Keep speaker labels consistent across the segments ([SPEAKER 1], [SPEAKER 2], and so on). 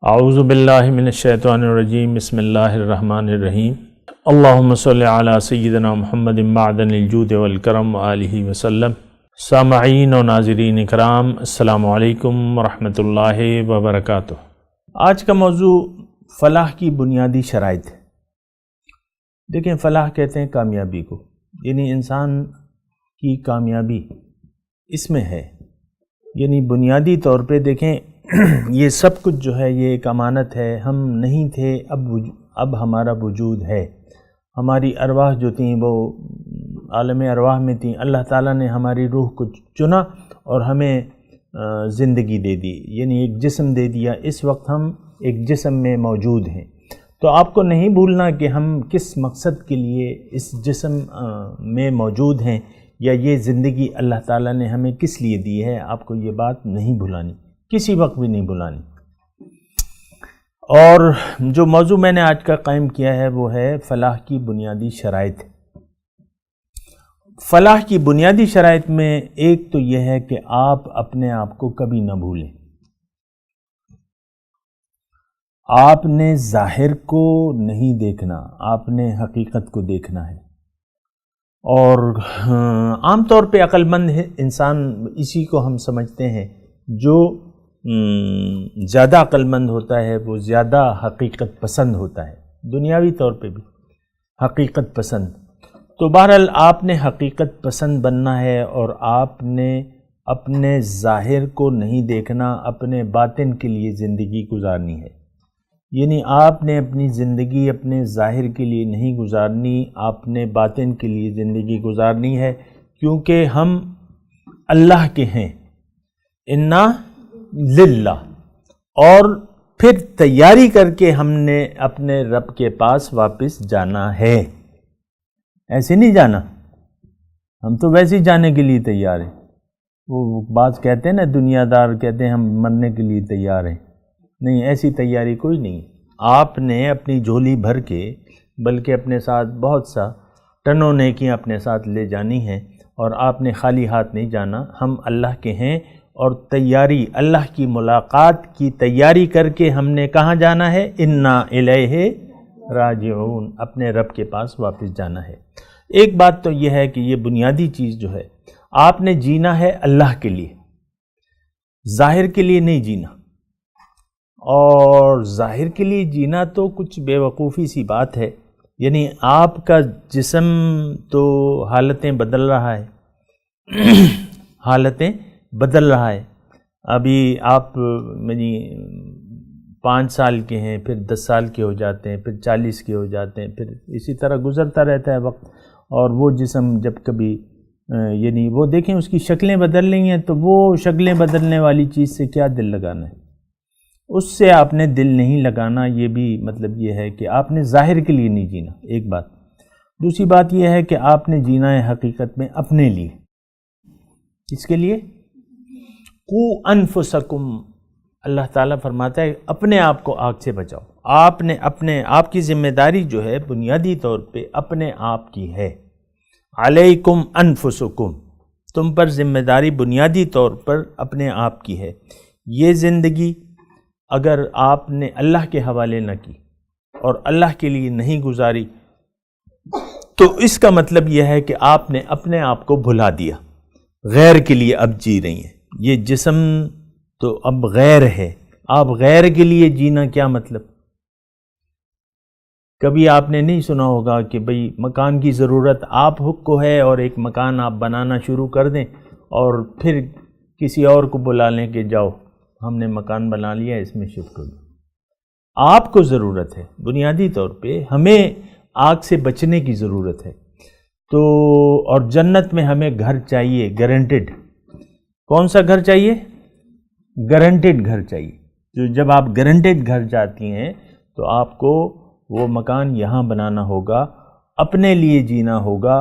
[SPEAKER 1] اعوذ باللہ من الشیطان الرجیم بسم اللہ الرحمن الرحیم اللہم صلی علی سیدنا محمد معدن الجود والکرم وآلہ وسلم۔ سامعین و ناظرین اکرام، السلام علیکم ورحمۃ اللہ وبرکاتہ۔ آج کا موضوع فلاح کی بنیادی شرائط ہے۔ دیکھیں، فلاح کہتے ہیں کامیابی کو، یعنی انسان کی کامیابی اس میں ہے، یعنی بنیادی طور پہ دیکھیں یہ سب کچھ جو ہے یہ ایک امانت ہے۔ ہم نہیں تھے، اب ہمارا وجود ہے۔ ہماری ارواح جو تھیں وہ عالم ارواح میں تھیں، اللہ تعالیٰ نے ہماری روح کو چنا اور ہمیں زندگی دے دی، یعنی ایک جسم دے دیا۔ اس وقت ہم ایک جسم میں موجود ہیں، تو آپ کو نہیں بھولنا کہ ہم کس مقصد کے لیے اس جسم میں موجود ہیں، یا یہ زندگی اللہ تعالیٰ نے ہمیں کس لیے دی ہے۔ آپ کو یہ بات نہیں بھلانی، کسی وقت بھی نہیں بھلانی۔ اور جو موضوع میں نے آج کا قائم کیا ہے وہ ہے فلاح کی بنیادی شرائط۔ فلاح کی بنیادی شرائط میں ایک تو یہ ہے کہ آپ اپنے آپ کو کبھی نہ بھولیں۔ آپ نے ظاہر کو نہیں دیکھنا، آپ نے حقیقت کو دیکھنا ہے۔ اور عام طور پہ عقل مند انسان اسی کو ہم سمجھتے ہیں، جو زیادہ عقل مند ہوتا ہے وہ زیادہ حقیقت پسند ہوتا ہے، دنیاوی طور پہ بھی حقیقت پسند۔ تو بہرحال آپ نے حقیقت پسند بننا ہے، اور آپ نے اپنے ظاہر کو نہیں دیکھنا، اپنے باطن کے لیے زندگی گزارنی ہے۔ یعنی آپ نے اپنی زندگی اپنے ظاہر کے لیے نہیں گزارنی، آپ نے باطن کے لیے زندگی گزارنی ہے، کیونکہ ہم اللہ کے ہیں، انا للہ۔ اور پھر تیاری کر کے ہم نے اپنے رب کے پاس واپس جانا ہے، ایسے نہیں جانا۔ ہم تو ویسے ہی جانے کے لیے تیار ہیں۔ وہ بعض کہتے ہیں نا، دنیا دار کہتے ہیں ہم مرنے کے لیے تیار ہیں۔ نہیں، ایسی تیاری کوئی نہیں۔ آپ نے اپنی جھولی بھر کے، بلکہ اپنے ساتھ بہت سا ٹنوں نیکیاں اپنے ساتھ لے جانی ہیں، اور آپ نے خالی ہاتھ نہیں جانا۔ ہم اللہ کے ہیں، اور تیاری اللہ کی ملاقات کی تیاری کر کے ہم نے کہاں جانا ہے؟ انا الیہ راجعون، اپنے رب کے پاس واپس جانا ہے۔ ایک بات تو یہ ہے کہ یہ بنیادی چیز جو ہے، آپ نے جینا ہے اللہ کے لیے، ظاہر کے لیے نہیں جینا۔ اور ظاہر کے لیے جینا تو کچھ بے وقوفی سی بات ہے، یعنی آپ کا جسم تو حالتیں بدل رہا ہے، حالتیں بدل رہا ہے۔ ابھی آپ 5 سال کے ہیں، پھر 10 سال کے ہو جاتے ہیں، پھر 40 کے ہو جاتے ہیں، پھر اسی طرح گزرتا رہتا ہے وقت۔ اور وہ جسم جب کبھی یعنی وہ دیکھیں اس کی شکلیں بدل رہی ہیں، تو وہ شکلیں بدلنے والی چیز سے کیا دل لگانا ہے؟ اس سے آپ نے دل نہیں لگانا۔ یہ بھی مطلب یہ ہے کہ آپ نے ظاہر کے لیے نہیں جینا، ایک بات۔ دوسری بات یہ ہے کہ آپ نے جینا ہے حقیقت میں اپنے لیے۔ اس کے لیے قو انفسکم، اللہ تعالیٰ فرماتا ہے اپنے آپ کو آگ سے بچاؤ۔ آپ کی ذمہ داری جو ہے بنیادی طور پہ اپنے آپ کی ہے۔ علیکم انفسکم، تم پر ذمہ داری بنیادی طور پر اپنے آپ کی ہے۔ یہ زندگی اگر آپ نے اللہ کے حوالے نہ کی اور اللہ کے لیے نہیں گزاری، تو اس کا مطلب یہ ہے کہ آپ نے اپنے آپ کو بھلا دیا، غیر کے لیے اب جی رہی ہیں۔ یہ جسم تو اب غیر ہے، آپ غیر کے لیے جینا کیا مطلب؟ کبھی آپ نے نہیں سنا ہوگا کہ بھئی مکان کی ضرورت آپ کو ہے، اور ایک مکان آپ بنانا شروع کر دیں، اور پھر کسی اور کو بلا لیں کہ جاؤ ہم نے مکان بنا لیا، اس میں شفٹ ہو جاؤ۔ آپ کو ضرورت ہے، بنیادی طور پہ ہمیں آگ سے بچنے کی ضرورت ہے۔ تو اور جنت میں ہمیں گھر چاہیے، گارنٹیڈ۔ کون سا گھر چاہیے؟ گارنٹیڈ گھر چاہیے۔ جو جب آپ گارنٹیڈ گھر جاتی ہیں تو آپ کو وہ مکان یہاں بنانا ہوگا، اپنے لیے جینا ہوگا،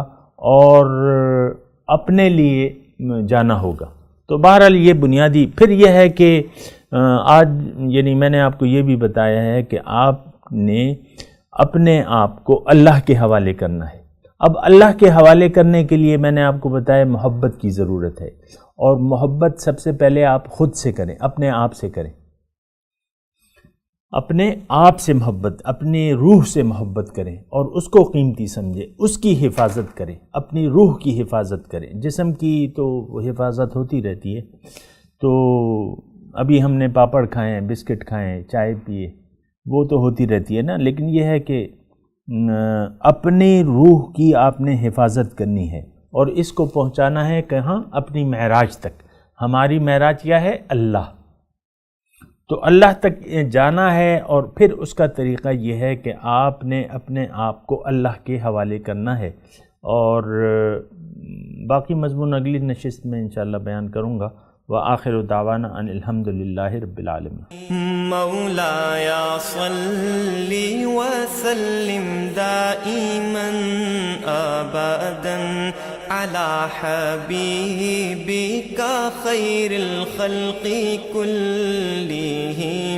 [SPEAKER 1] اور اپنے لیے جانا ہوگا۔ تو بہرحال یہ بنیادی۔ پھر یہ ہے کہ آج یعنی میں نے آپ کو یہ بھی بتایا ہے کہ آپ نے اپنے آپ کو اللہ کے حوالے کرنا ہے۔ اب اللہ کے حوالے کرنے کے لیے میں نے آپ کو بتایا محبت کی ضرورت ہے، اور محبت سب سے پہلے آپ خود سے کریں، اپنے آپ سے کریں۔ اپنے آپ سے محبت، اپنے روح سے محبت کریں اور اس کو قیمتی سمجھیں، اس کی حفاظت کریں، اپنی روح کی حفاظت کریں۔ جسم کی تو حفاظت ہوتی رہتی ہے، تو ابھی ہم نے پاپڑ کھائے، بسکٹ کھائے، چائے پیے، وہ تو ہوتی رہتی ہے نا، لیکن یہ ہے کہ اپنی روح کی آپ نے حفاظت کرنی ہے، اور اس کو پہنچانا ہے کہاں؟ اپنی معراج تک۔ ہماری معراج کیا ہے؟ اللہ۔ تو اللہ تک جانا ہے، اور پھر اس کا طریقہ یہ ہے کہ آپ نے اپنے آپ کو اللہ کے حوالے کرنا ہے، اور باقی مضمون اگلی نشست میں انشاءاللہ بیان کروں گا۔ وآخر دعوانا ان الحمد للہ رب العالمین۔
[SPEAKER 2] مولاي صل وسلم دائما ابدا على حبيبك خير الخلق كلهم